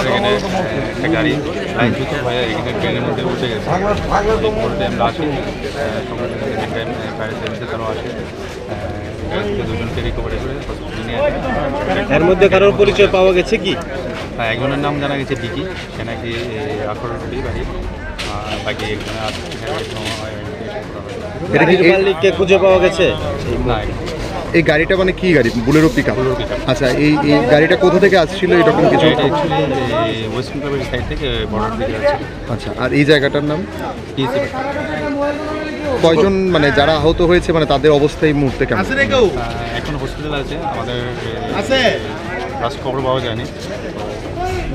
এখানে একটা গাড়ি লাইনচ্যুত হয়ে এখানে ট্রেনের মধ্যে উঠে গেছে। আমরা আসি সঙ্গে সঙ্গে ফায়ার সার্ভিসের তারাও আসে, দুজনকে রিকভারি করে হসপিটালে নিয়ে আসে। এর মধ্যে কারোর পরিচয় পাওয়া গেছে কি? হ্যাঁ, একজনের নাম জানা গেছে বিকি, সে নাকি আখরটি বাড়ি, বাকি একজনের আছে কে খুঁজে পাওয়া গেছে না। এই গাড়িটা মানে কি গাড়ি? Bolero pickup. আচ্ছা, এই গাড়িটা কোথা থেকে আসছিল এরকম কিছু? ওয়েস্ট বেঙ্গলের সাইড থেকে বর্ডার দিকে আছে। আচ্ছা, আর এই জায়গাটার নাম পিএসি। কয়জন মানে যারা আহত হয়েছে মানে তাদের অবস্থা এই মুহূর্তে কেমন? এখন হসপিটাল আছে, আমাদের লাস্ট খবর পাওয়া যায়নি,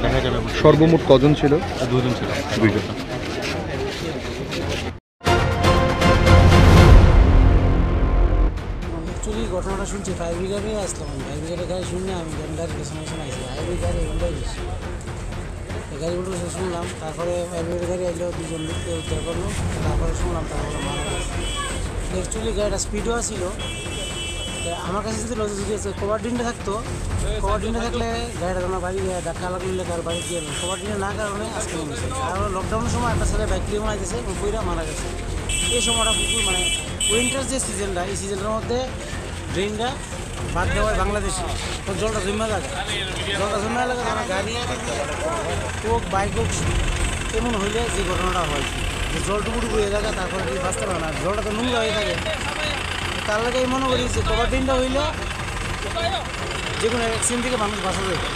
দেখা যাবে। সর্বমোট কজন ছিল? দুজন ছিল। দুইজন। অ্যাকচুয়ালি ঘটনাটা শুনছি ফায়ার ব্রিগেডে আসলাম। ফায়ার ব্রিগেডের গাড়ি শুনে আমি গাড়ির পেছনে পেছনে আসি, ফায়ার ব্রিগেড এগুলো গেছি, গাড়িগুলো শুনলাম। তারপরে ফায়ার ব্রিগেডের গাড়ি এলো, দুজন লোককে উদ্ধার করলো। তারপরে শুনলাম তারপরে মারা গেছে। অ্যাকচুয়ালি গাড়িটা স্পিডও ছিল। আমার কাছে যদি কভার ডিনটা থাকতো, কভার ডিনটা থাকলে গাড়িটা আমার বাড়ি ধাক্কা লাগলে কার বাড়ি গিয়ে কভার ডিনে না কারণে আজকে নেমেছে। আর লকডাউনের সময় একটা ছেলে বাইক দিয়ে মারা গেছে এবং পইরা মারা গেছে। এই সময়টা পুকুর মানে উইন্টার যে সিজনটা, এই সিজনটার মধ্যে ড্রেনটা বাদ দেওয়া হয় বাংলাদেশে, তো জলটা জমা লাগে, জলটা জমা লাগে আমার গাড়ি হোক বাইক হোক এমন হইলে যে ঘটনাটা হয়, যে জলটুকুটু হয়ে থাকে তারপরে কি বাঁচতে পারে না, জলটা তো নোংরা হয়ে থাকে। তার লাগে আমি মনে করি যে কভার ড্রেনটা হইলে যে কোনো অ্যাক্সিডেন্ট থেকে মানুষ বাঁচা যাবে।